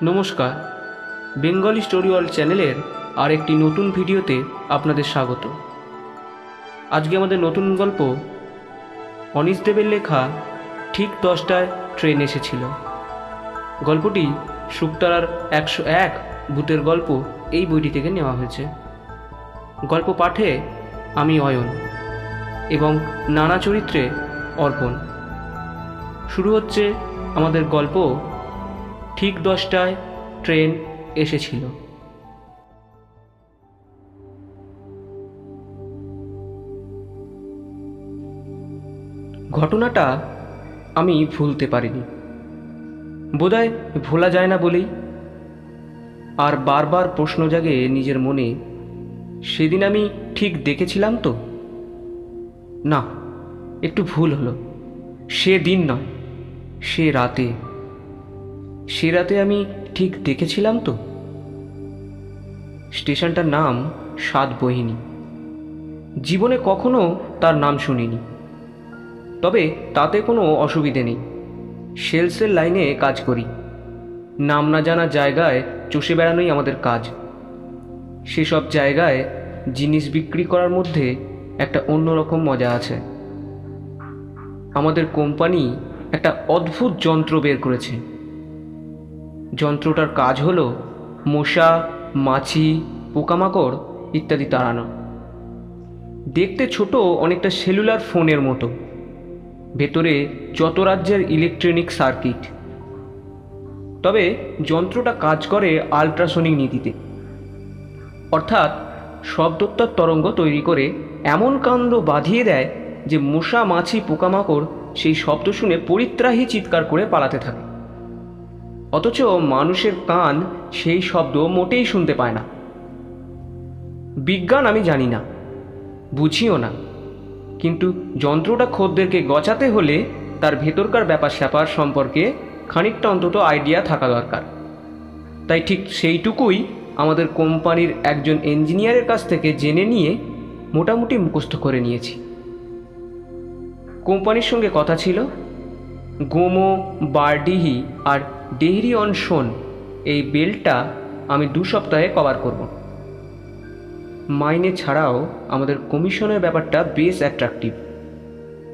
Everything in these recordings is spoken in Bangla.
নমস্কার, বেঙ্গলি স্টোরি ওয়ার্ল্ড চ্যানেলের আরেকটি নতুন ভিডিওতে আপনাদের স্বাগত। আজকে আমাদের নতুন গল্প অনিশ দেবের লেখা ঠিক 10টায় ট্রেন এসেছিল। গল্পটি শুকতারার 101 ভূতের গল্প এই বইটি থেকে নেওয়া হয়েছে। গল্প পাঠে আমি অয়ন এবং নানা চরিত্রে অর্পণ। শুরু হচ্ছে আমাদের গল্প ঠিক 10টায় ট্রেন এসেছিল। ঘটনাটা আমি ভুলতে পারিনি, বোধহয় ভোলা যায় না বলেই। আর বারবার প্রশ্ন জাগে নিজের মনে, সেদিন আমি ঠিক দেখেছিলাম তো? না, একটু ভুল হলো। সেদিন নয়, সে রাতে আমি ঠিক দেখেছিলাম তো। স্টেশনটার নাম সাতবহিনী। জীবনে কখনো তার নাম শুনিনি, তবে তাতে কোনো অসুবিধে নেই। সেলসের লাইনে কাজ করি, নাম না জানা জায়গায় চষে বেড়ানোই আমাদের কাজ। সেসব জায়গায় জিনিস বিক্রি করার মধ্যে একটা অন্যরকম মজা আছে। আমাদের কোম্পানি একটা অদ্ভুত যন্ত্র বের করেছে। যন্ত্রটার কাজ হলো মশা, মাছি, পোকামাকড় ইত্যাদি তাড়ানো। দেখতে ছোট, অনেকটা সেলুলার ফোনের মতো। ভেতরে যত রাজ্যের ইলেকট্রনিক সার্কিট। তবে যন্ত্রটা কাজ করে আল্ট্রাসনিক নীতিতে, অর্থাৎ শব্দোত্তর তরঙ্গ তৈরি করে এমন কাণ্ড বাঁধিয়ে দেয় যে মশা, মাছি, পোকামাকড় সেই শব্দ শুনে পরিত্রাহী চিৎকার করে পালাতে থাকে। অথচ মানুষের কান সেই শব্দ মোটেই শুনতে পায় না। বিজ্ঞান আমি জানি না, বুঝিও না, কিন্তু যন্ত্রটা খদ্দেরকে গচাতে হলে তার ভেতরকার ব্যাপার স্যাপার সম্পর্কে খানিকটা অন্তত আইডিয়া থাকা দরকার। তাই ঠিক সেইটুকুই আমাদের কোম্পানির একজন ইঞ্জিনিয়ারের কাছ থেকে জেনে নিয়ে মোটামুটি মুখস্থ করে নিয়েছি। কোম্পানির সঙ্গে কথা ছিল, গোমো, বারডিহি আর ডেহরি অন সোন এই বেল্টটা আমি 2 সপ্তাহে কভার করব। মাইনে ছাড়াও আমাদের কমিশনের ব্যাপারটা বেশ অ্যাট্রাকটিভ,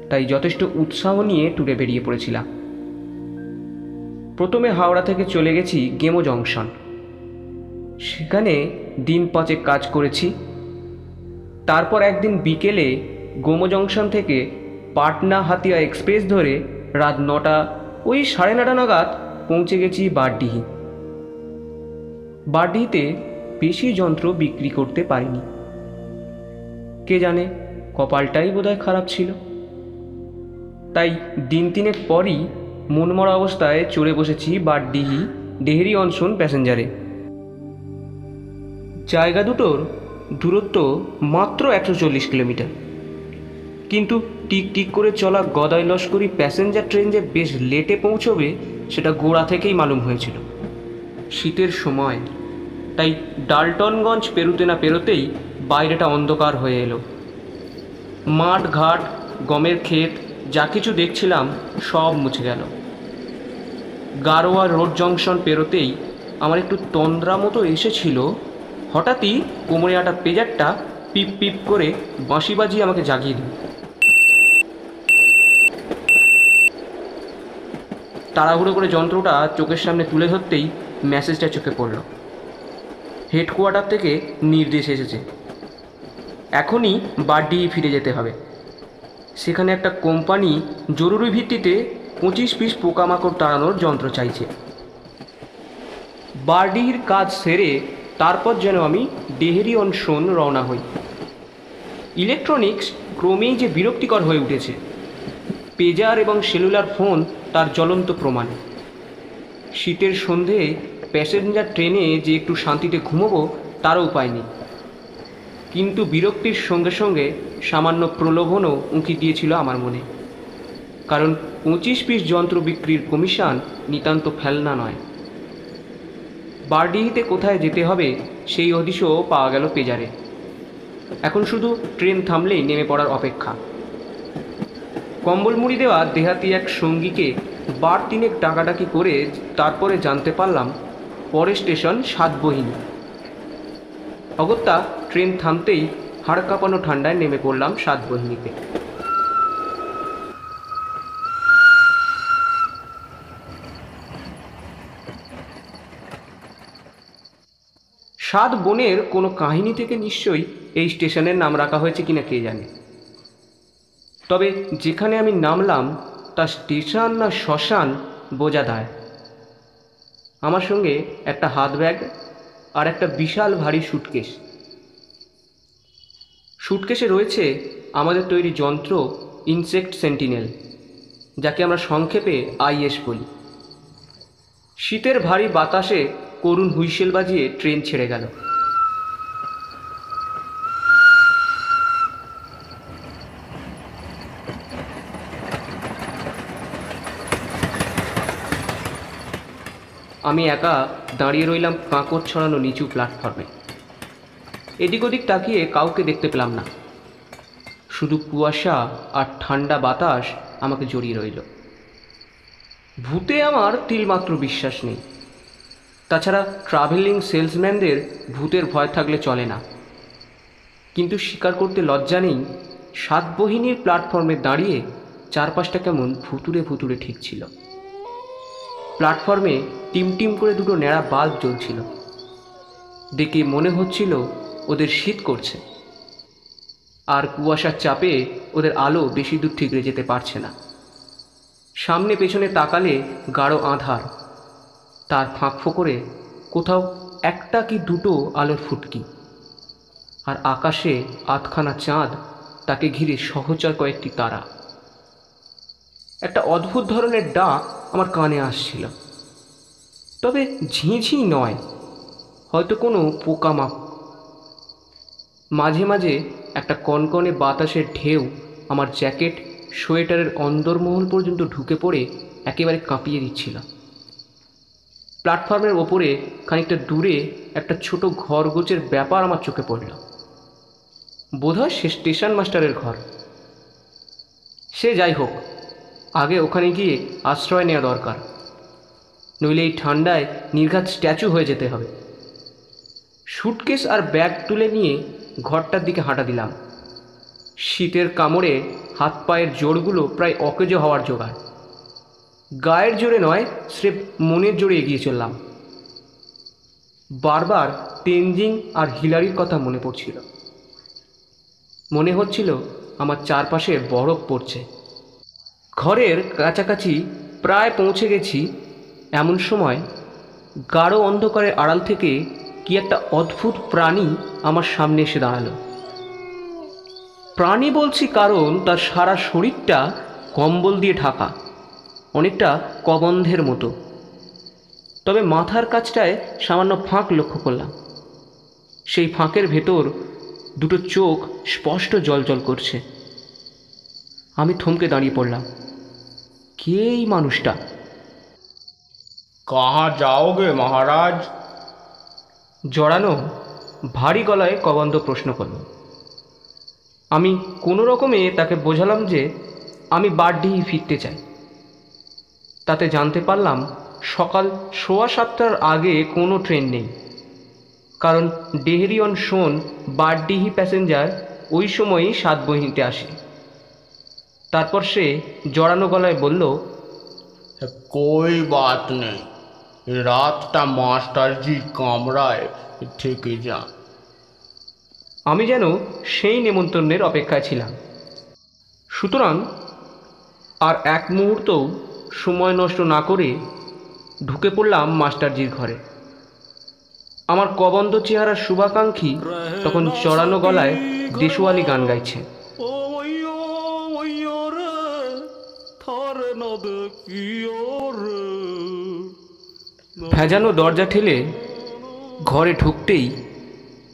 তাই যথেষ্ট উৎসাহ নিয়ে ট্যুরে বেরিয়ে পড়েছিলাম। প্রথমে হাওড়া থেকে চলে গেছি গেমো জংশন। সেখানে দিন 5 কাজ করেছি। তারপর একদিন বিকেলে গোমো জংশন থেকে পাটনা হাতিয়া এক্সপ্রেস ধরে রাত 9টা, ওই 9:30 নাগাদ পৌঁছে গেছি বারডিহি। বারডিহিতে বেশি যন্ত্র বিক্রি করতে পারিনি। কে জানে, কপালটাই বোধহয় খারাপ ছিল। তাই দিন 3 পরই মনমরা অবস্থায় চড়ে বসেছি বারডিহি ডেহরি অন সোন প্যাসেঞ্জারে। জায়গা দুটোর দূরত্ব মাত্র 140 কিলোমিটার, কিন্তু টিক টিক করে চলা গদাই লস্করি প্যাসেঞ্জার ট্রেন যে বেশ লেটে পৌঁছবে সেটা গোড়া থেকেই মালুম হয়েছিল। শীতের সময়, তাই ডালটনগঞ্জ পেরোতে না পেরোতেই বাইরেটা অন্ধকার হয়ে এলো। মাঠ ঘাট, গমের ক্ষেত, যা কিছু দেখছিলাম সব মুছে গেল। গারোয়া রোড জংশন পেরোতেই আমার একটু তন্দ্রা মতো এসেছিল। হঠাৎই কোমরে আটা পেজারটা পিপ পিপ করে বাঁশি বাজিয়ে আমাকে জাগিয়ে দিল। তাড়াহুড়ো করে যন্ত্রটা চোখের সামনে তুলে ধরতেই মেসেজটা চোখে পড়ল। হেডকোয়ার্টার থেকে নির্দেশ এসেছে, এখনই বারডিহি ফিরে যেতে হবে। সেখানে একটা কোম্পানি জরুরি ভিত্তিতে 25 পিস পোকামাকড় তাড়ানোর যন্ত্র চাইছে। বারডিহির কাজ সেরে তারপর যেন আমি ডেহরি অন সোন রওনা হই। ইলেকট্রনিক্স ক্রমেই যে বিরক্তিকর হয়ে উঠেছে। পেজার এবং সেলুলার ফোন তার জ্বলন্ত প্রমাণ। শীতের সন্ধে প্যাসেঞ্জার ট্রেনে যে একটু শান্তিতে ঘুমোবো তারও উপায় নেই। কিন্তু বিরক্তির সঙ্গে সঙ্গে সামান্য প্রলোভনও উঁকি দিয়েছিল আমার মনে, কারণ 25 পিস যন্ত্র বিক্রির কমিশন নিতান্ত ফেলনা নয়। বারডিহিতে কোথায় যেতে হবে সেই হদিশও পাওয়া গেল পেজারে। এখন শুধু ট্রেন থামলেই নেমে পড়ার অপেক্ষা। কম্বল মুড়ি দেওয়া দেহাতি এক সঙ্গীকে বার 3 ডাকাডাকি করে তারপরে জানতে পারলাম পরের স্টেশন সাতবহিনী। অগত্যা ট্রেন থামতেই হাড় কাঁপানো ঠান্ডায় নেমে পড়লাম সাতবহিনীতে। সাত বোনের কোনো কাহিনী থেকে নিশ্চয়ই এই স্টেশনের নাম রাখা হয়েছে কিনা কে জানে। তবে যেখানে আমি নামলাম তা স্টেশন না শ্মশান বোঝা দায়। আমার সঙ্গে একটা হাত ব্যাগ আর একটা বিশাল ভারী সুটকেস। সুটকেসে রয়েছে আমাদের তৈরি যন্ত্র ইনসেক্ট সেন্টিনেল, যাকে আমরা সংক্ষেপে আইএস বলি। শীতের ভারী বাতাসে করুণ হুইসেল বাজিয়ে ট্রেন ছেড়ে গেল। আমি একা দাঁড়িয়ে রইলাম কাঁকড় ছড়ানো নিচু প্ল্যাটফর্মে। এদিক ওদিক তাকিয়ে কাউকে দেখতে পেলাম না, শুধু কুয়াশা আর ঠান্ডা বাতাস আমাকে জড়িয়ে রইল। ভূতে আমার তিলমাত্র বিশ্বাস নেই। তাছাড়া ট্রাভেলিং সেলসম্যানদের ভূতের ভয় থাকলে চলে না। কিন্তু স্বীকার করতে লজ্জা নেই, সাতবহিনীর প্ল্যাটফর্মে দাঁড়িয়ে চারপাশটা কেমন ভুতুড়ে ভুতুড়ে ঠিক ছিল। প্ল্যাটফর্মে টিমটিম করে দুটো ন্যাড়া বাল্ব জ্বলছিল। দেখে মনে হচ্ছিল ওদের শীত করছে, আর কুয়াশার চাপে ওদের আলো বেশি দূর ঠিকরে যেতে পারছে না। সামনে পেছনে তাকালে গাঢ় আঁধার, তার ফাঁক ফোকরে কোথাও একটা কি দুটো আলোর ফুটকি, আর আকাশে আধখানা চাঁদ, তাকে ঘিরে সহচর কয়েকটি তারা। একটা অদ্ভুত ধরনের ডাক আমার কানে আসছিল, তবে ঝিঁঝি নয়, হয়তো কোনো পোকামাক। মাঝে মাঝে একটা কনকনে বাতাসের ঢেউ আমার জ্যাকেট সোয়েটারের অন্দরমহল পর্যন্ত ঢুকে পড়ে একেবারে কাঁপিয়ে দিচ্ছিল। প্ল্যাটফর্মের ওপরে খানিকটা দূরে একটা ছোট ঘর গোছের ব্যাপার আমার চোখে পড়ল। বোধহয় সে স্টেশন মাস্টারের ঘর। সে যাই হোক, আগে ওখানে গিয়ে আশ্রয় নেওয়া দরকার, নইলে এই ঠান্ডায় নির্ঘাত স্ট্যাচু হয়ে যেতে হবে। সুটকেস আর ব্যাগ তুলে নিয়ে ঘরটার দিকে হাঁটা দিলাম। শীতের কামড়ে হাত পায়ের জোরগুলো প্রায় অকেজো হওয়ার জোগাড়। গায়ের জোরে নয়, স্রেফ মনের জোরে এগিয়ে চললাম। বারবার তেনজিং আর হিলারির কথা মনে পড়ছিল। মনে হচ্ছিল আমার চারপাশে বরফ পড়ছে। ঘরের কাছাকাছি প্রায় পৌঁছে গেছি, এমন সময় গাঢ় অন্ধকারের আড়াল থেকে কি একটা অদ্ভুত প্রাণী আমার সামনে এসে দাঁড়ালো। প্রাণী বলছি কারণ তার সারা শরীরটা কম্বল দিয়ে ঢাকা, অনেকটা কবন্ধের মতো। তবে মাথার কাছটায় সামান্য ফাঁক লক্ষ্য করলাম। সেই ফাঁকের ভেতর দুটো চোখ স্পষ্ট জ্বলজ্বল করছে। আমি থমকে দাঁড়িয়ে পড়লাম। কে এই মানুষটা? कहाँ जाओगे महाराज? জড়ানো ভারী গলায় কবন্ধ প্রশ্ন করল। আমি কোনো রকমে তাকে বোঝালাম যে আমি বারডিহি ফিরতে চাই। তাতে জানতে পারলাম সকাল 7:15 আগে কোনো ট্রেন নেই, কারণ ডেহরি অন সোন বারডিহি প্যাসেঞ্জার ওই সময়ই সাতবহিনীতে আসে। তারপর সে জড়ানো গলায় বলল, कोई बात नहीं, রাতটা মাস্টারজি কামরায় থেকে যান। আমি যেন সেই নেমন্তন্নের অপেক্ষায় ছিলাম। সুতরাং আর এক মুহূর্তও সময় নষ্ট না করে ঢুকে পড়লাম মাস্টারজির ঘরে। আমার কবন্ধ চেহারার শুভাকাঙ্ক্ষী তখন চড়ানো গলায় দেশওয়ালি গান গাইছে। ভেজানো দরজা ঠেলে ঘরে ঢুকতেই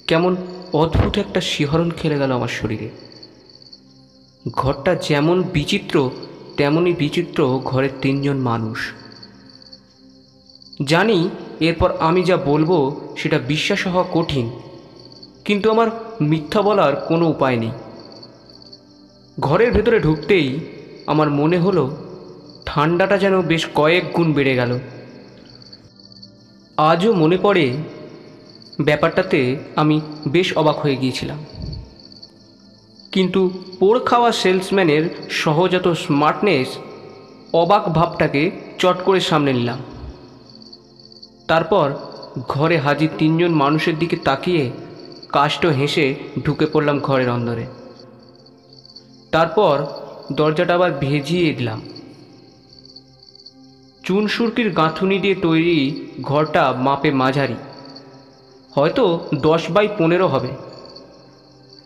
কেমন অদ্ভুত একটা শিহরণ খেলে গেল আমার শরীরে। ঘরটা যেমন বিচিত্র তেমনই বিচিত্র ঘরের 3 জন মানুষ। জানি এরপর আমি যা বলবো সেটা বিশ্বাস হওয়া কঠিন, কিন্তু আমার মিথ্যা বলার কোনো উপায় নেই। ঘরের ভেতরে ঢুকতেই আমার মনে হলো ঠান্ডাটা যেন বেশ কয়েক গুণ বেড়ে গেল। আজও মনে পড়ে ব্যাপারটাতে আমি বেশ অবাক হয়ে গিয়েছিলাম, কিন্তু পোড় খাওয়া সেলসম্যানের সহজাত স্মার্টনেস অবাক ভাবটাকে চট করে সামনে নিলাম। তারপর ঘরে হাজির 3 জন মানুষের দিকে তাকিয়ে কাষ্ঠ হেসে ঢুকে পড়লাম ঘরের অন্দরে। তারপর দরজাটা আবার ভেজিয়ে দিলাম। চুন সুরকির গাঁথুনি দিয়ে তৈরি ঘরটা মাপে মাঝারি, হয়তো 10x15 হবে।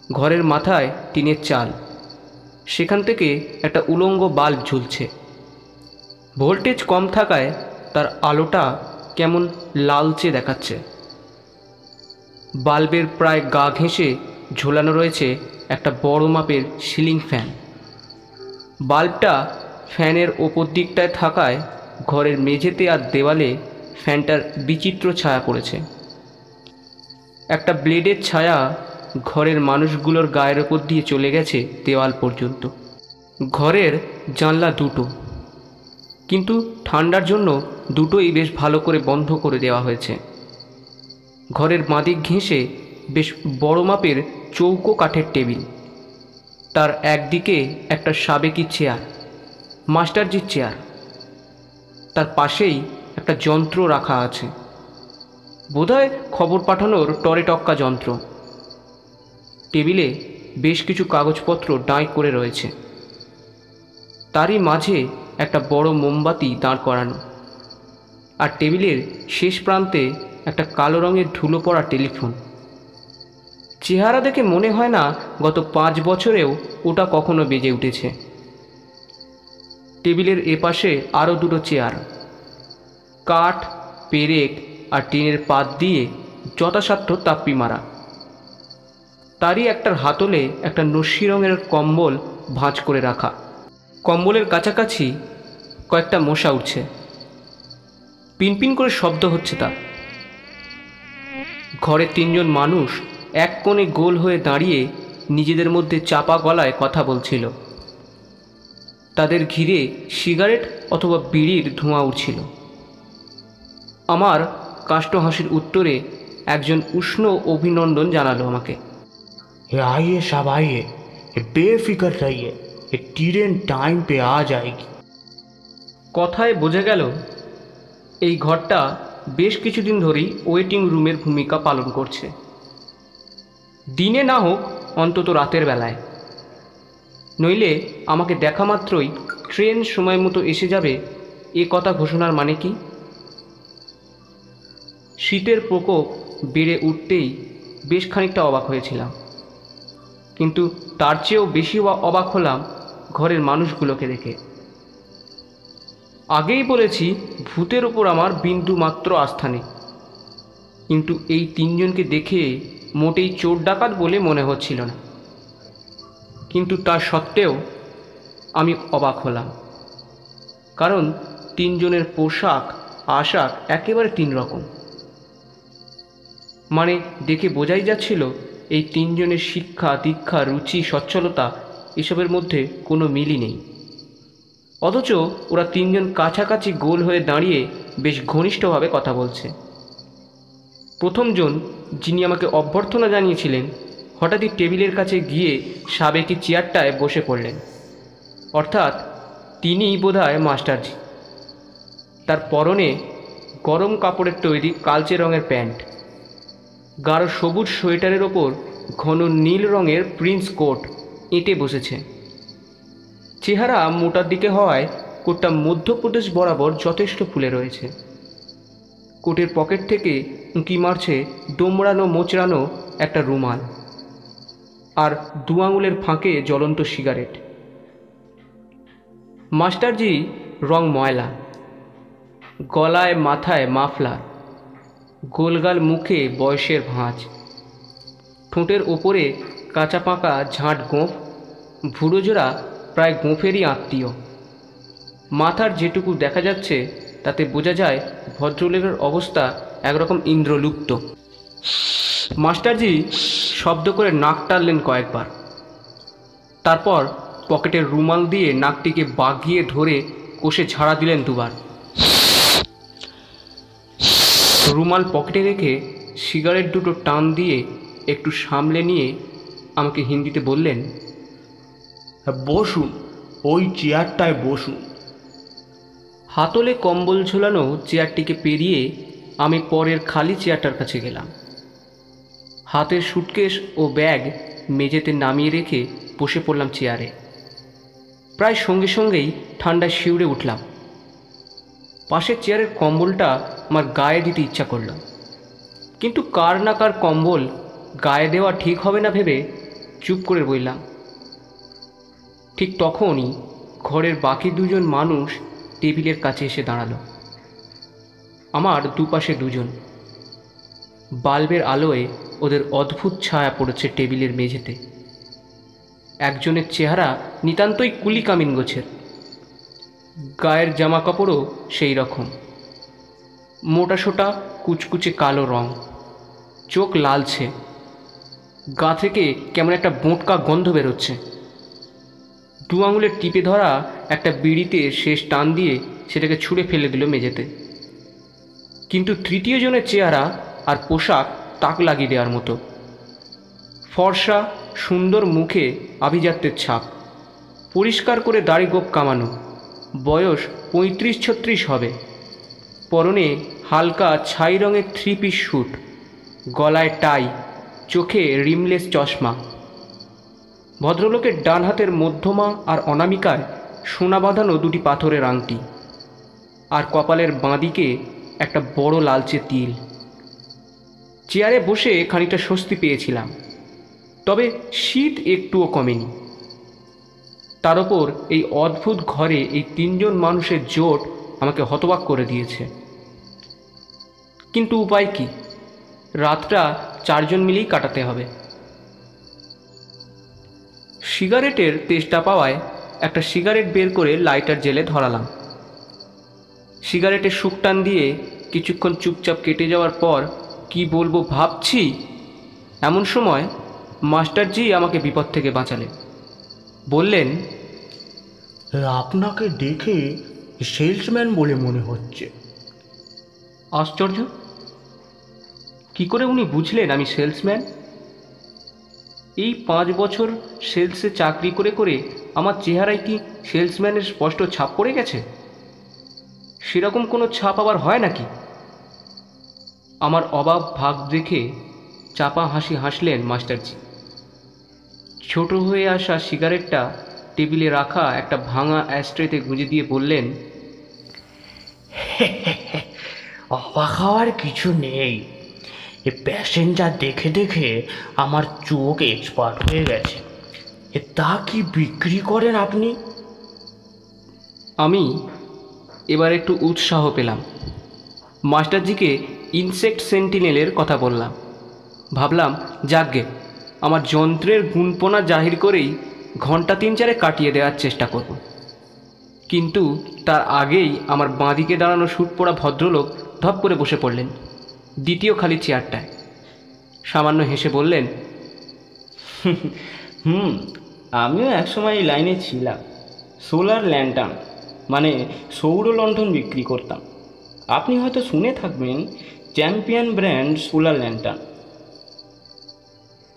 ঘরের মাথায় টিনের চাল, সেখান থেকে একটা উলঙ্গ বাল্ব ঝুলছে। ভোল্টেজ কম থাকায় তার আলোটা কেমন লালচে দেখাচ্ছে। বাল্বের প্রায় গা ঘেঁষে ঝোলানো রয়েছে একটা বড় মাপের সিলিং ফ্যান। বাল্বটা ফ্যানের ওপর দিকটায় থাকায় ঘরের মেঝেতে আর দেওয়ালে ফ্যানটার বিচিত্র ছায়া পড়েছে। একটা ব্লেডের ছায়া ঘরের মানুষগুলোর গায়ের ওপর দিয়ে চলে গেছে দেওয়াল পর্যন্ত। ঘরের জানলা দুটো, কিন্তু ঠান্ডার জন্য দুটোই বেশ ভালো করে বন্ধ করে দেওয়া হয়েছে। ঘরের বাঁদিক ঘেঁষে বেশ বড় মাপের চৌকো কাঠের টেবিল, তার একদিকে একটা সাবেকি চেয়ার, মাস্টারজির চেয়ার। তার পাশেই একটা যন্ত্র রাখা আছে, বোধহয় খবর পাঠানোর টরে টক্কা যন্ত্র। টেবিলে বেশ কিছু কাগজপত্র ডাঁই করে রয়েছে, তারই মাঝে একটা বড় মোমবাতি দাঁড় করানো, আর টেবিলের শেষ প্রান্তে একটা কালো রঙের ধুলো পড়া টেলিফোন। চেহারা দেখে মনে হয় না গত 5 বছরেও ওটা কখনো বেজে উঠেছে। টেবিলের এপাশে আরও দুটো চেয়ার, কাঠ, পেরেক আর টিনের পাত দিয়ে যথাসাধ্য তাপ্পি মারা। তারই একটার হাতলে একটা নস্যি রঙের কম্বল ভাঁজ করে রাখা। কম্বলের কাছাকাছি কয়েকটা মশা উঠছে, পিনপিন করে শব্দ হচ্ছে তার। ঘরে 3 জন মানুষ এক কোণে গোল হয়ে দাঁড়িয়ে নিজেদের মধ্যে চাপা গলায় কথা বলছিল। তাদের ঘিরে সিগারেট অথবা বিড়ির ধোঁয়া উঠছিল। আমার কাষ্ঠ হাসির উত্তরে একজন উষ্ণ অভিনন্দন জানালো আমাকে। आइए साहब आइए, बेफिक्र रहिए, ट्रेन टाइम पे आ जाएगी। কথায় বোঝা গেল এই ঘরটা বেশ কিছুদিন ধরেই ওয়েটিং রুমের ভূমিকা পালন করছে। দিনে না হোক অন্তত রাতের বেলায়, নইলে আমাকে দেখা মাত্রই ট্রেন সময় মতো এসে যাবে এ কথা ঘোষণার মানে কি? শীতের প্রকোপ বেড়ে উঠতেই বেশ খানিকটা অবাক হয়েছিলাম, কিন্তু তার চেয়েও বেশি অবাক হলাম ঘরের মানুষগুলোকে দেখে। আগেই বলেছি ভূতের ওপর আমার বিন্দু মাত্র আস্থা নেই, কিন্তু এই 3 জনকে দেখে মোটেই চোর ডাকাত বলে মনে হচ্ছিল না। কিন্তু তা সত্ত্বেও আমি অবাক হলাম, কারণ 3 জনের পোশাক আশাক একেবারে 3 রকম। মানে দেখে বোঝাই যাচ্ছিল এই 3 জনের শিক্ষা, দীক্ষা, রুচি, সচ্ছলতা এসবের মধ্যে কোনো মিলই নেই। অথচ ওরা 3 জন কাছাকাছি গোল হয়ে দাঁড়িয়ে বেশ ঘনিষ্ঠভাবে কথা বলছে। প্রথম জন, যিনি আমাকে অভ্যর্থনা জানিয়েছিলেন, হঠাৎই টেবিলের কাছে গিয়ে সাবেকি চেয়ারটায় বসে পড়লেন। অর্থাৎ তিনিই বোধহয় মাস্টারজি। তার পরনে গরম কাপড়ের তৈরি কালচে রঙের প্যান্ট, গাঢ় সবুজ সোয়েটারের ওপর ঘন নীল রঙের প্রিন্স কোট এঁটে বসেছে। চেহারা মোটার দিকে হওয়ায় কোটটা মধ্যপ্রদেশ বরাবর যথেষ্ট ফুলে রয়েছে। কোটের পকেট থেকে উঁকি মারছে দোমড়ানো মোচড়ানো একটা রুমাল, আর 2 আঙুলের ফাঁকে জ্বলন্ত সিগারেট। মাস্টারজি রং ময়লা, গলায় মাথায় মাফলার, গোলগাল মুখে বয়সের ভাঁজ, ঠোঁটের ওপরে কাঁচা পাকা ঝাঁট গোঁফ, ভুরোজোড়া প্রায় গোঁফেরই আত্মীয়। মাথার যেটুকু দেখা যাচ্ছে তাতে বোঝা যায় ভদ্রলোকের অবস্থা একরকম ইন্দ্রলুপ্ত। মাস্টারজি শব্দ করে নাক টানলেন কয়েকবার, তারপর পকেটের রুমাল দিয়ে নাকটিকে বাগিয়ে ধরে কষে ঝাড়া দিলেন 2 বার। রুমাল পকেটে রেখে সিগারেট দুটো টান দিয়ে একটু সামলে নিয়ে আমাকে হিন্দিতে বললেন, বসুন, ওই চেয়ারটায় বসুন। হাতলে কম্বল ঝোলানো চেয়ারটিকে পেরিয়ে আমি পরের খালি চেয়ারটার কাছে গেলাম। হাতের সুটকেস ও ব্যাগ মেঝেতে নামিয়ে রেখে বসে পড়লাম চেয়ারে। প্রায় সঙ্গে সঙ্গেই ঠান্ডায় শিউরে উঠলাম। পাশের চেয়ারের কম্বলটা আমার গায়ে দিতে ইচ্ছা করল, কিন্তু কার না কার কম্বল গায়ে দেওয়া ঠিক হবে না ভেবে চুপ করে বললাম। ঠিক তখনই ঘরের বাকি দুজন মানুষ টেবিলের কাছে এসে দাঁড়ালো। আমার দুপাশে দুজন। বাল্বের আলোয় ওদের অদ্ভুত ছায়া পড়েছে টেবিলের মেঝেতে। একজনের চেহারা নিতান্তই কুলি কামিন গোছের, গায়ের জামা কাপড়ও সেই রকম, মোটাসোটা কুচকুচে কালো রং, চোখ লালছে, গা থেকে কেমন একটা বোঁটকা গন্ধ বেরোচ্ছে। দু আঙুলের টিপে ধরা একটা বিড়িতে শেষ টান দিয়ে সেটাকে ছুঁড়ে ফেলে দিল মেঝেতে। কিন্তু তৃতীয় জনের চেহারা আর পোশাক তাক লাগিয়ে দেওয়ার মতো। ফর্সা সুন্দর মুখে আভিজাত্যের ছাপ, পরিষ্কার করে দাড়ি গোঁফ কামানো, বয়স 35-36 হবে। পরনে হালকা ছাই রঙের 3 পিস স্যুট, গলায় টাই, চোখে রিমলেস চশমা। ভদ্রলোকের ডান হাতের মধ্যমা আর অনামিকায় সোনা বাঁধানো দুটি পাথরের আংটি, আর কপালের বাঁদিকে একটা বড় লালচে তিল। চেয়ারে বসে খানিকটা স্বস্তি পেয়েছিলাম, তবে শীত একটুও কমেনি। তার ওপর এই অদ্ভুত ঘরে এই তিনজন মানুষের জোট আমাকে হতবাক করে দিয়েছে। কিন্তু উপায় কি? রাতটা চারজন মিলেই কাটাতে হবে। সিগারেটের তেষ্টা পাওয়ায় একটা সিগারেট বের করে লাইটার জেলে ধরালাম। সিগারেটের শুকটান দিয়ে কিছুক্ষণ চুপচাপ কেটে যাওয়ার পর কি বলবো ভাবছি, এমন সময় মাস্টারজি আমাকে বিপদ থেকে বাঁচালেন। বললেন, আপনাকে দেখে সেলসম্যান বলে মনে হচ্ছে। আশ্চর্য, কি করে উনি বুঝলেন আমি সেলসম্যান? এই 5 বছর সেলসে চাকরি করে করে আমার চেহারায় কি সেলসম্যানের স্পষ্ট ছাপ পড়ে গেছে? সেরকম কোনো ছাপ আবার হয় নাকি? আমার অবাক ভাব দেখে চাপা হাসি হাসলেন মাস্টারজি। ছোট হয়ে আসা সিগারেটটা টেবিলে রাখা একটা ভাঙা অ্যাস্ট্রেতে গুঁজে দিয়ে বললেন, অবাক হওয়ার কিছু নেই। এ প্যাসেঞ্জার দেখে দেখে আমার চোখ এক্সপার্ট হয়ে গেছে। তা কি বিক্রি করেন আপনি? আমি এবার একটু উৎসাহ পেলাম। মাস্টারজিকে ইনসেক্ট সেন্টিনেলের কথা বললাম। ভাবলাম, যাকগে, আমার যন্ত্রের গুণপনা জাহির করেই ঘন্টা 3-4 কাটিয়ে দেওয়ার চেষ্টা করব। কিন্তু তার আগেই আমার বাঁদিকে দাঁড়ানো স্যুট পরা ভদ্রলোক ধপ করে বসে পড়লেন দ্বিতীয় খালি চেয়ারটায়। সামান্য হেসে বললেন, আমিও একসময় এই লাইনে ছিলাম। সোলার ল্যান্টার্ন মানে সৌর লণ্ঠন বিক্রি করতাম। আপনি হয়তো শুনে থাকবেন চ্যাম্পিয়ন ব্র্যান্ড সোলার ল্যান্টার্ন।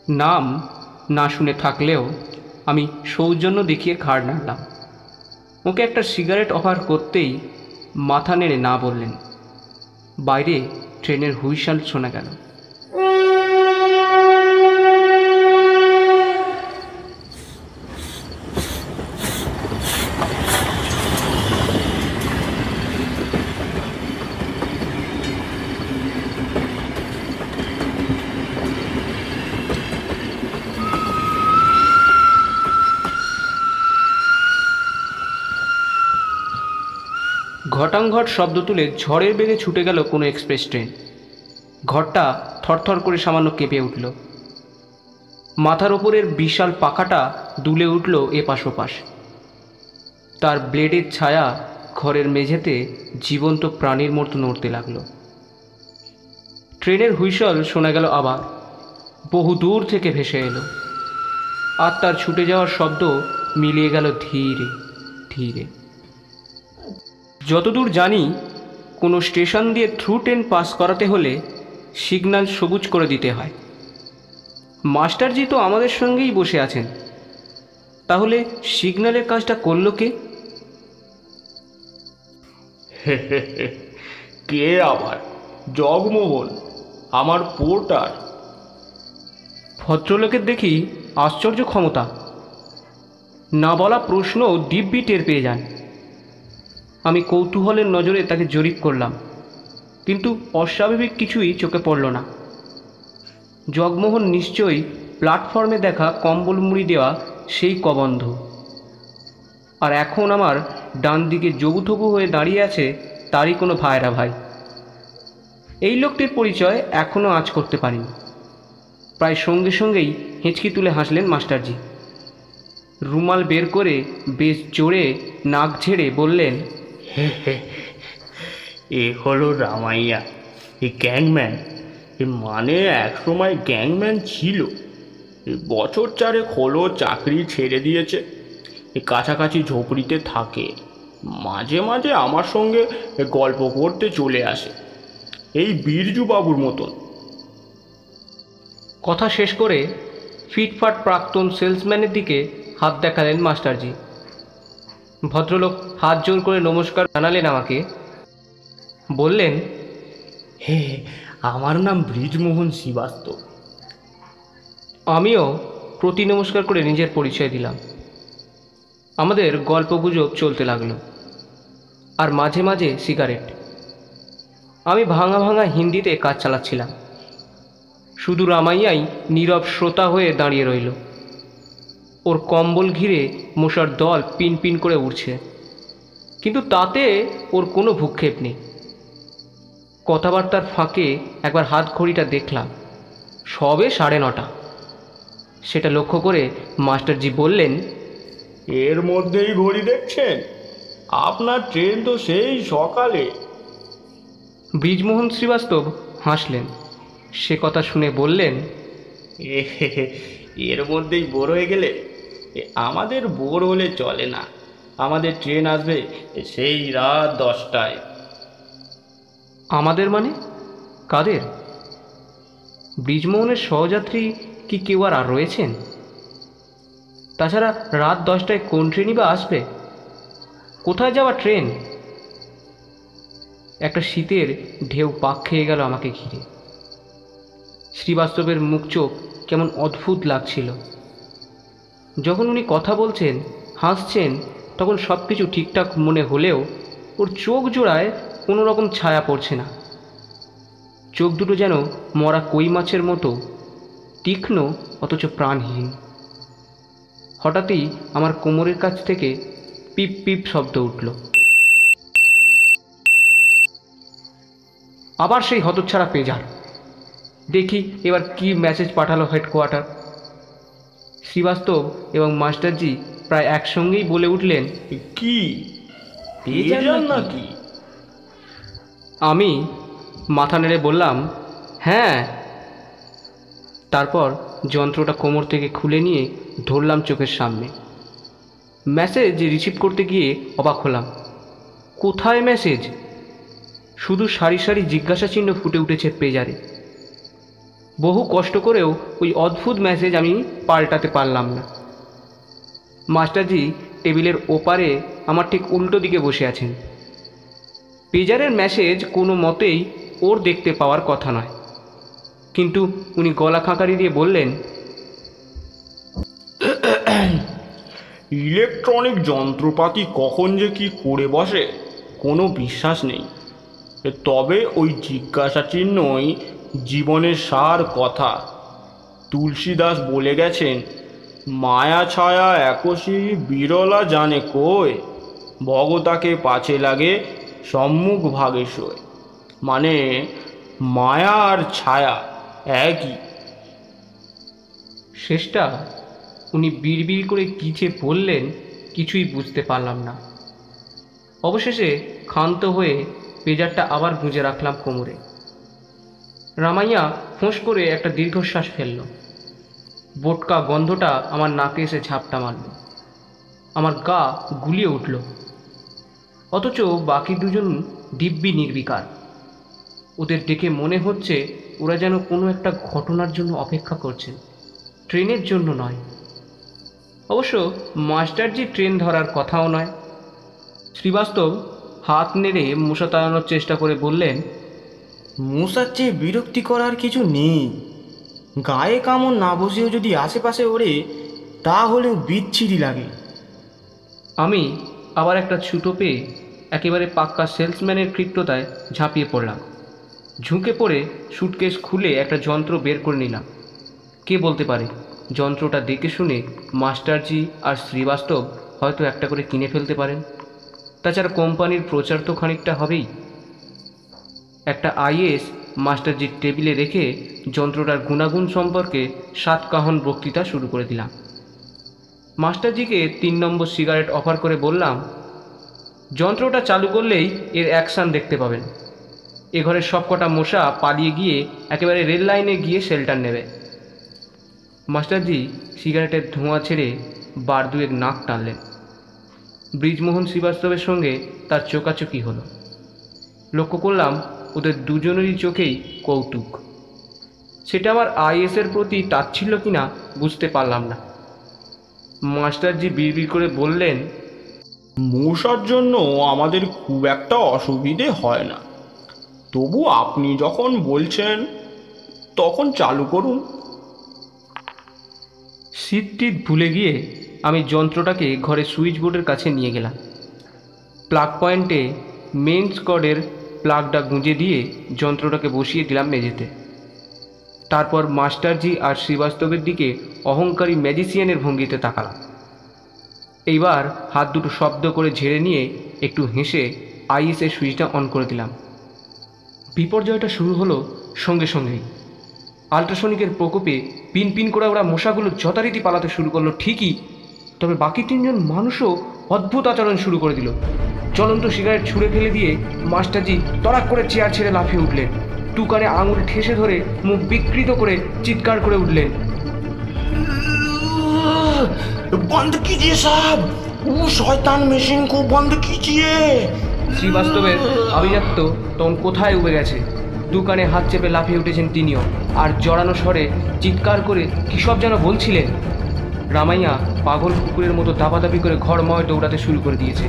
নাম না শুনে থাকলেও আমি সৌজন্য দেখিয়ে ঘাড় নাড়লাম। ওকে একটা সিগারেট অফার করতেই মাথা নেড়ে না বললেন। বাইরে ট্রেনের হুইসাল শোনা গেল। ঘটাংঘট শব্দ তুলে ঝড়ের বেগে ছুটে গেল কোনো এক্সপ্রেস ট্রেন। ঘরটা থরথর করে সামান্য কেঁপে উঠল। মাথার ওপরের বিশাল পাখাটা দুলে উঠল এপাশ ওপাশ। তার ব্লেডের ছায়া ঘরের মেঝেতে জীবন্ত প্রাণীর মতো নড়তে লাগলো। ট্রেনের হুইসল শোনা গেল আবার, বহু দূর থেকে ভেসে এলো। আর তার ছুটে যাওয়ার শব্দ মিলিয়ে গেল ধীরে ধীরে। যতদূর জানি কোনো স্টেশন দিয়ে থ্রু ট্রেন পাস করাতে হলে সিগন্যাল সবুজ করে দিতে হয়। মাস্টারজি তো আমাদের সঙ্গেই বসে আছেন, তাহলে সিগন্যালের কাজটা করলো কে? কে আবার? জগমোহন, আমার পোর্টার। ভদ্রলোকের দেখি আশ্চর্য ক্ষমতা, না বলা প্রশ্নও দিব্যি টের পেয়ে যান। আমি কৌতূহলের নজরে তাকে জরিপ করলাম, কিন্তু অস্বাভাবিক কিছুই চোখে পড়ল না। জগমোহন নিশ্চয়ই প্ল্যাটফর্মে দেখা কম্বল মুড়ি দেওয়া সেই কবন্ধ, আর এখন আমার ডান দিকে জবুথবু হয়ে দাঁড়িয়ে আছে তারই কোনো ভাইরা ভাই। এই লোকটির পরিচয় এখনও আঁচ করতে পারিনি। প্রায় সঙ্গে সঙ্গেই হেঁচকি তুলে হাসলেন মাস্টারজি। রুমাল বের করে বেশ জোরে নাক ঝেড়ে বললেন, এ হলো রামাইয়া, এ গ্যাংম্যান। এ মানে একসময় গ্যাংম্যান ছিল, এ বছর 4 হলো চাকরি ছেড়ে দিয়েছে। এ কাছাকাছি ঝোপড়িতে থাকে, মাঝে মাঝে আমার সঙ্গে গল্প করতে চলে আসে, এই বীরজু বাবুর মতন। কথা শেষ করে ফিটফাট প্রাক্তন সেলসম্যানের দিকে হাত দেখালেন মাস্টারজি। ভদ্রলোক হাত জোর করে নমস্কার জানালেন আমাকে, বললেন, হে, আমার নাম ব্রিজমোহন শ্রীবাস্তব। আমিও প্রতি নমস্কার করে নিজের পরিচয় দিলাম। আমাদের গল্পগুজব চলতে লাগলো, আর মাঝে মাঝে সিগারেট। আমি ভাঙা ভাঙা হিন্দিতে কাজ চালাচ্ছিলাম। শুধু রামাইয়াই নীরব শ্রোতা হয়ে দাঁড়িয়ে রইল। ওর কম্বল ঘিরে মশার দল পিন পিন করে উড়ছে, কিন্তু তাতে ওর কোনো ভূক্ষেপ নেই। কথাবার্তার ফাঁকে একবার হাত ঘড়িটা দেখলাম, সবে 9:30। সেটা লক্ষ্য করে মাস্টারজি বললেন, এর মধ্যেই ঘড়ি দেখছেন? আপনার ট্রেন তো সেই সকালে। ব্রিজমোহন শ্রীবাস্তব হাসলেন। সে কথা শুনে বললেন, এর মধ্যেই বোর হয়ে গেলে? আমাদের বোর হলে চলে না, আমাদের ট্রেন আসবে সেই রাত 10টায়। আমাদের মানে কাদের? ব্রিজমোহনের সহযাত্রী কি কেউ আর রয়েছেন? তাছাড়া রাত 10টায় কোন ট্রেনই বা আসবে? কোথায় যাওয়া ট্রেন? একটা শীতের ঢেউ পাক খেয়ে গেল আমাকে ঘিরে। শ্রীবাস্তবের মুখ চোখ কেমন অদ্ভুত লাগছিল। যখন উনি কথা বলছেন, হাসছেন, তখন সব কিছু ঠিকঠাক মনে হলেও ওর চোখ জোড়ায় কোনো রকম ছায়া পড়ছে না। চোখ দুটো যেন মরা কই মাছের মতো তীক্ষ্ণ অথচ প্রাণহীন। হঠাৎই আমার কোমরের কাছ থেকে পিপ পিপ শব্দ উঠল। আবার সেই হতচ্ছাড়া পেজার। দেখি এবার কি মেসেজ পাঠালো হেডকোয়ার্টার। শ্রীবাস্তব এবং মাস্টারজি প্রায় একসঙ্গেই বলে উঠলেন, কি পেজার নাকি? আমি মাথা নেড়ে বললাম, হ্যাঁ। তারপর যন্ত্রটা কোমর থেকে খুলে নিয়ে ধরলাম চোখের সামনে। মেসেজ রিসিভ করতে গিয়ে অবাক হলাম। কোথায় মেসেজ? শুধু সারি সারি জিজ্ঞাসা চিহ্ন ফুটে উঠেছে পেজারে। বহু কষ্ট করেও ওই অদ্ভুত মেসেজ আমি পাল্টাতে পারলাম না। মাস্টারজি টেবিলের ওপারে আমার ঠিক উল্টো দিকে বসে আছেন। পেজারের মেসেজ কোনো মতেই ওর দেখতে পাওয়ার কথা নয়, কিন্তু উনি গলা খাঁকারি দিয়ে বললেন, ইলেকট্রনিক যন্ত্রপাতি কখন যে কি করে বসে কোনো বিশ্বাস নেই। তবে ওই জিজ্ঞাসা চিহ্নই জীবনের সার কথা। তুলসীদাস বলে গেছেন, মায়া ছায়া একসি বিরলা জানে কই, ভগতাকে পাছে লাগে সম্মুখ ভাগে সই। মানে মায়া আর ছায়া একই। শেষটা উনি বিড়বিড় করে কী যে বললেন কিছুই বুঝতে পারলাম না। অবশেষে ক্ষান্ত হয়ে পেজারটা আবার গুঁজে রাখলাম কোমরে। রামাইয়া ফোঁস করে একটা দীর্ঘশ্বাস ফেলল। বোটকা গন্ধটা আমার নাকে এসে ঝাপটা মারল। আমার গা গুলিয়ে উঠল। অথচ বাকি দুজন দিব্যি নির্বিকার। ওদের দেখে মনে হচ্ছে ওরা যেন কোনো একটা ঘটনার জন্য অপেক্ষা করছেন, ট্রেনের জন্য নয়। অবশ্য মাস্টারজি ট্রেন ধরার কথাও নয়। শ্রীবাস্তব হাত নেড়ে মশা তাড়ানোর চেষ্টা করে বললেন, মশার চেয়ে বিরক্তি করার কিছু নেই। গায়ে কামড় না বসেও যদি আশেপাশে ওড়ে তাহলেও বিচ্ছিরি লাগে। আমি আবার একটা ছুতো পেয়ে একেবারে পাক্কা সেলসম্যানের কৃত্যতায় ঝাঁপিয়ে পড়লাম। ঝুঁকে পড়ে সুটকেস খুলে একটা যন্ত্র বের করে নিলাম। কে বলতে পারে, যন্ত্রটা দেখে শুনে মাস্টারজি আর শ্রীবাস্তব হয়তো একটা করে কিনে ফেলতে পারেন। তাছাড়া কোম্পানির প্রচার তো খানিকটা হবেই। একটা আইএস মাস্টারজির টেবিলে রেখে যন্ত্রটার গুণাগুণ সম্পর্কে সাতকাহন বক্তৃতা শুরু করে দিলাম। মাস্টারজিকে 3 নম্বর সিগারেট অফার করে বললাম, যন্ত্রটা চালু করলেই এর অ্যাকশান দেখতে পাবেন। এ ঘরের সবকটা মশা পালিয়ে গিয়ে একেবারে রেল লাইনে গিয়ে শেল্টার নেবে। মাস্টারজি সিগারেটের ধোঁয়া ছেড়ে বার দুয়েক নাক টানলেন। ব্রিজমোহন শ্রীবাস্তবের সঙ্গে তার চোকাচোকি হলো। লক্ষ্য করলাম ওদের দুজনেরই চোখেই কৌতুক। সেটা আবার আইএসের প্রতি তাচ্ছিল্য কিনা বুঝতে পারলাম না। মাস্টারজি বিড়বিড় করে বললেন, মশার জন্য আমাদের খুব একটা অসুবিধে হয় না, তবু আপনি যখন বলছেন তখন চালু করুন। সিট ভুলে গিয়ে আমি যন্ত্রটাকে ঘরে সুইচ বোর্ডের কাছে নিয়ে গেলাম। প্লাগ পয়েন্টে মেইনস কর্ডের প্লাগটা গুঁজে দিয়ে যন্ত্রটাকে বসিয়ে দিলাম মেঝেতে। তারপর মাস্টারজি আর শ্রীবাস্তবের দিকে অহংকারী ম্যাজিসিয়ানের ভঙ্গিতে তাকালাম। এইবার হাত দুটো শব্দ করে ঝেড়ে নিয়ে একটু হেসে আইএসের সুইচটা অন করে দিলাম। বিপর্যয়টা শুরু হলো সঙ্গে সঙ্গেই। আল্ট্রাসনিকের প্রকোপে পিন পিন করে ওরা মশাগুলো যথারীতি পালাতে শুরু করলো ঠিকই, তবে বাকি 3 জন মানুষও অদ্ভুত আচরণ শুরু করে দিল। জ্বলন্ত সিগারেট ছুঁড়ে ফেলে দিয়ে মাস্টারজি তড়াক করে চেয়ার ছেড়ে লাফিয়ে উঠলেন। টুকানে আঙুল ঠেসে ধরে মুখ বিকৃত করে চিৎকার করে উঠলেন, बंद कीजिए साहब, वो शैतान मशीन को बंद कीजिए। শ্রীবাস্তবের আভিজাত্য তখন কোথায় উবে গেছে। দোকানে হাত চেপে লাফিয়ে উঠেছেন তিনিও, আর জড়ানো স্বরে চিৎকার করে কী সব যেন বলছিলেন। রামাইয়া পাগল কুকুরের মতো দাপাদাপি করে ঘরময় দৌড়াতে শুরু করে দিয়েছে,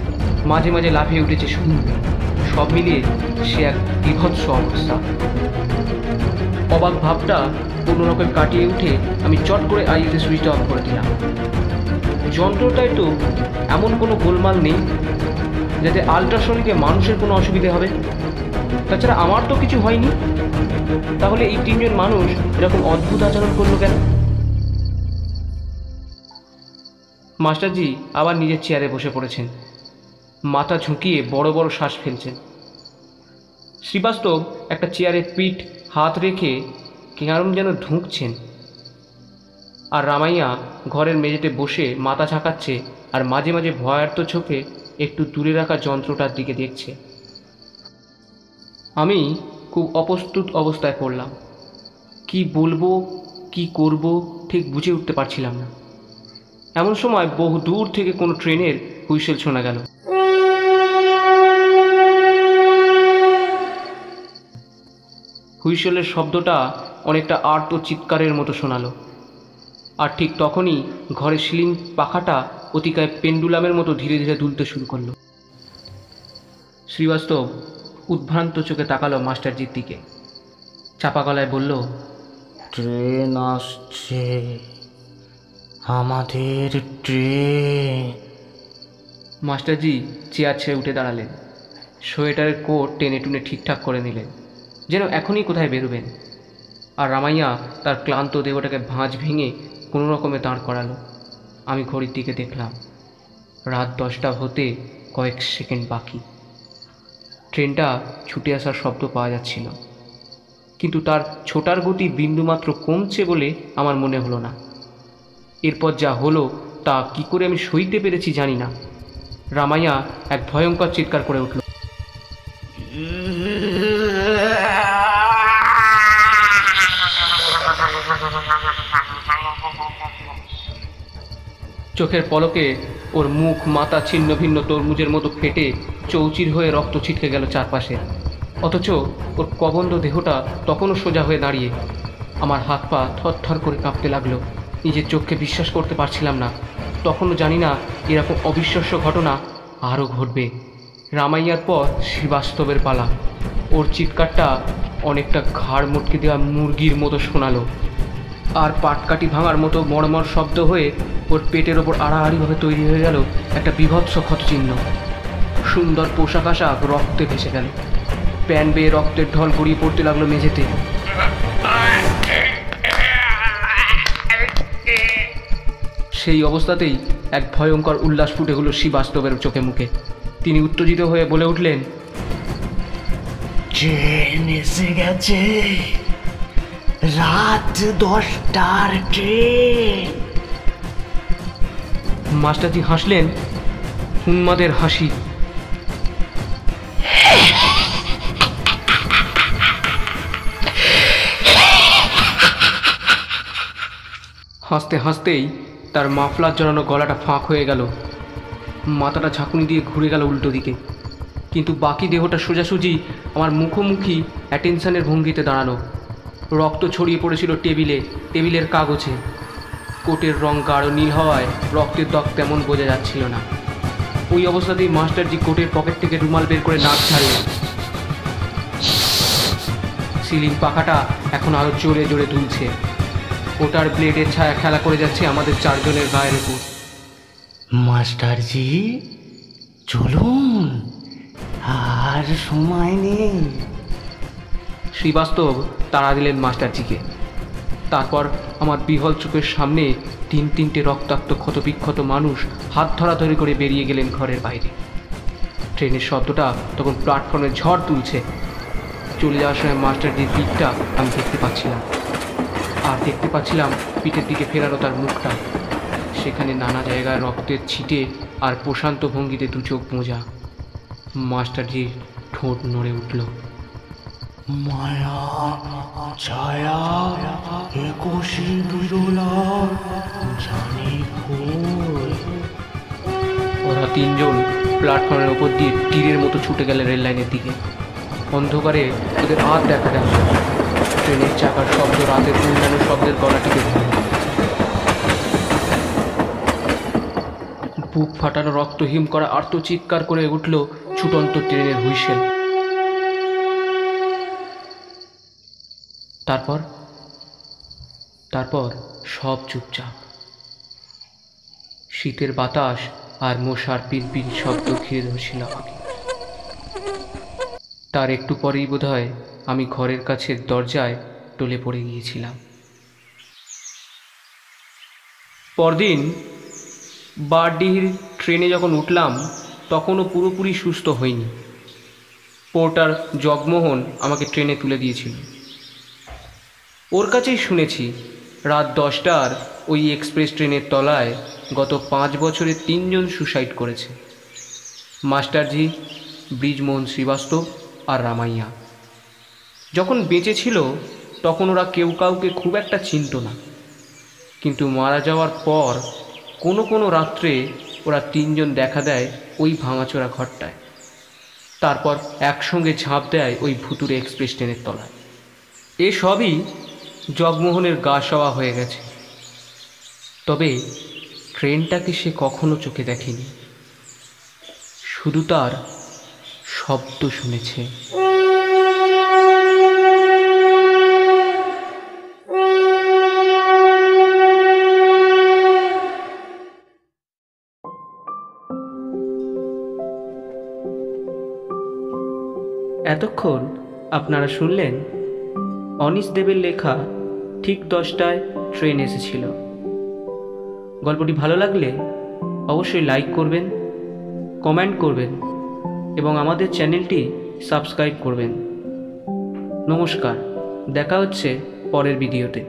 মাঝে মাঝে লাফিয়ে উঠেছে শুরু। সব মিলিয়ে সে এক বিভৎস অবস্থা। অবাক ভাবটা কোনোরকম কাটিয়ে উঠে আমি চট করে আইএসের সুইচটা অফ করে দিলাম। যন্ত্রটায় তো এমন কোনো গোলমাল নেই যাতে আল্ট্রাসনিকে মানুষের কোনো অসুবিধে হবে। তাছাড়া আমার তো কিছু হয়নি, তাহলে এই 3 জন মানুষ এরকম অদ্ভুত আচরণ করলো কেন? মাস্টারজি আবার নিজের চেয়ারে বসে পড়েছেন, মাথা ঝুঁকিয়ে বড় বড় শ্বাস ফেলছেন। শ্রীবাস্তব একটা চেয়ারে পিঠ হাত রেখে কেরম যেন ধুঁকছেন, আর রামাইয়া ঘরের মেঝেতে বসে মাথা ঝাঁকাচ্ছে আর মাঝে মাঝে ভয়ার্ত চোখে একটু দূরে রাখা যন্ত্রটার দিকে দেখছে। আমি খুব অপ্রস্তুত অবস্থায় পড়লাম। কি বলবো কি করব ঠিক বুঝে উঠতে পারছিলাম না। এমন সময় বহু দূর থেকে কোনো ট্রেনের হুইসেল শোনা গেল। হুইসেলের শব্দটা অনেকটা আর্ত চিৎকারের মতো শোনালো, আর ঠিক তখনই ঘরের সিলিং পাখাটা অতিকায় পেন্ডুলামের মতো ধীরে ধীরে দুলতে শুরু করলো। শ্রীবাস্তব উদ্ভ্রান্ত চোখে তাকালো মাস্টারজির দিকে, চাপা গলায় বলল, ট্রেন আসছে, আমাদের ট্রেন। মাস্টারজি চেয়ার ছেড়ে উঠে দাঁড়ালেন, সোয়েটারের কোট টেনে টুনে ঠিকঠাক করে নিলেন, যেন এখনই কোথায় বেরোবেন। আর রামাইয়া তার ক্লান্ত দেহটাকে ভাঁজ ভেঙে কোনো রকমে দাঁড় করালো। আমি ঘড়ির দিকে দেখলাম, রাত 10টা হতে কয়েক সেকেন্ড বাকি। ট্রেনটা ছুটে আসার শব্দ পাওয়া যাচ্ছিল, কিন্তু তার ছোটার গতি বিন্দুমাত্র কমছে বলে আমার মনে হলো না। এরপর যা হলো তা কি করে আমি সইতে পেরেছি জানি না। রামাইয়া এক ভয়ঙ্কর চিৎকার করে উঠল। চোখের পলকে ওর মুখ মাথা ছিন্ন ভিন্ন তরমুজের মতো ফেটে চৌচির হয়ে রক্ত ছিটকে গেল চারপাশে। অথচ ওর কবন্ধ দেহটা তখনও সোজা হয়ে দাঁড়িয়ে। আমার হাত পা থরথর করে কাঁপতে লাগলো। নিজের চোখকে বিশ্বাস করতে পারছিলাম না। তখনও জানি না এরকম অবিশ্বাস্য ঘটনা আরও ঘটবে। রামাইয়ার পর শ্রীবাস্তবের পালা। ওর চিৎকারটা অনেকটা ঘাড় মটকে দেওয়া মুরগির মতো শোনালো, আর পাটকাঠি ভাঙার মতো মড়মড় শব্দ হয়ে ওর পেটের ওপর আড়াআড়িভাবে তৈরি হয়ে গেল একটা বীভৎস ক্ষতচিহ্ন। সুন্দর পোশাক আশাক রক্তে ভেসে গেল। প্যান বেয়ে রক্তের ঢল গড়িয়ে পড়তে লাগলো মেঝেতে। সেই অবস্থাতেই এক ভয়ঙ্কর উল্লাস ফুটে হলো শ্রীবাস্তবের চোখে মুখে। তিনি উত্তেজিত হয়ে বলে উঠলেন, ট্রেন এসে গেছে, রাত 10টার ট্রেন। মাস্টারজি হাসলেন উন্মাদের হাসি। হাসতে হাসতেই তার মাফলার জড়ানো গলাটা ফাঁক হয়ে গেল। মাথাটা ঝাঁকুনি দিয়ে ঘুরে গেল উল্টো দিকে, কিন্তু বাকি দেহটা সোজাসুজি আমার মুখোমুখি অ্যাটেনশনের ভঙ্গিতে দাঁড়ানো। রক্ত ছড়িয়ে পড়েছিল টেবিলের কাগজে। কোটের রং গাঢ় নীল হওয়ায় রক্তের দাগ তেমন বোঝা যাচ্ছিল না। ওই অবস্থাতেই মাস্টারজি কোটের পকেট থেকে রুমাল বের করে নাক ছাড়লেন। সিলিং পাখাটা এখন আরও জোরে জোরে দুলছে। ওটার ব্লেডের ছায়া খেলা করে যাচ্ছে আমাদের চারজনের গায়ের উপর। মাস্টারজি চলুন, আর সময় নেই। শ্রীবাস্তব তাড়া দিলেন মাস্টারজিকে। তারপর আমার বিহল চোখের সামনে তিনটে রক্তাক্ত ক্ষতবিক্ষত মানুষ হাত ধরাধরি করে বেরিয়ে গেলেন ঘরের বাইরে। ট্রেনের শব্দটা তখন প্ল্যাটফর্মে ঝড় তুলছে। চলে যাওয়ার সময় মাস্টারজির দিকটা আমি দেখতে পাচ্ছিলাম, আর দেখতে পাচ্ছিলাম পিঠের দিকে ফেরানো তার মুখটা। সেখানে নানা জায়গায় রক্তের ছিটে আর প্রশান্ত ভঙ্গিতে দু চোখ মোজা। মাস্টারজির ঠোঁট নড়ে উঠল। মায়া ছায়া একুশে বিরলার জানি কই। ওরা তিনজন প্ল্যাটফর্মের ওপর দিয়ে তীরের মতো ছুটে গেলে রেল লাইনের দিকে। অন্ধকারে ওদের হাত দেখা গেল। ট্রেনের চাকার শব্দ রাতের অন্যান্য শব্দের গলাটিকে ধরল। বুক ফাটানো রক্তহীন করা আর্তচিৎকার করে উঠল ছুটন্ত ট্রেনের হুইসেল। তারপর সব চুপচাপ। শীতের বাতাস আর মশার পিনপিন শব্দ ঘিরে ধরছিল আমাকে। তার একটু পরেই বোধহয় আমি ঘরের কাছের দরজায় টলে পড়ে গিয়েছিলাম। পরদিন বারডিহির ট্রেনে যখন উঠলাম তখনও পুরোপুরি সুস্থ হইনি। পোর্টার জগমোহন আমাকে ট্রেনে তুলে দিয়েছিল। ওর কাছেই শুনেছি রাত 10টার ওই এক্সপ্রেস ট্রেনের তলায় গত 5 বছরে 3 জন সুসাইড করেছে। মাস্টারজি, ব্রিজমোহন শ্রীবাস্তব আর রামাইয়া। যখন বেঁচে ছিল তখন ওরা কেউ কাউকে খুব একটা চিনত না, কিন্তু মারা যাওয়ার পর কোনো রাত্রে ওরা 3 জন দেখা দেয় ওই ভাঙাচোরা ঘরটায়। তারপর একসঙ্গে ঝাঁপ দেয় ওই ভুতুরে এক্সপ্রেস ট্রেনের তলায়। এসবই জগমোহনের গা সওয়া হয়ে গেছে। তবে ট্রেনটাকে সে কখনো চোখে দেখেনি, শুধু তার শব্দ শুনেছে। এতক্ষণ আপনারা শুনলেন অনিশ দেবের লেখা ঠিক 10টায় ট্রেন এসেছিল। গল্পটি ভালো লাগলে অবশ্যই লাইক করবেন, কমেন্ট করবেন এবং আমাদের চ্যানেলটি সাবস্ক্রাইব করবেন। নমস্কার, দেখা হচ্ছে পরের ভিডিওতে।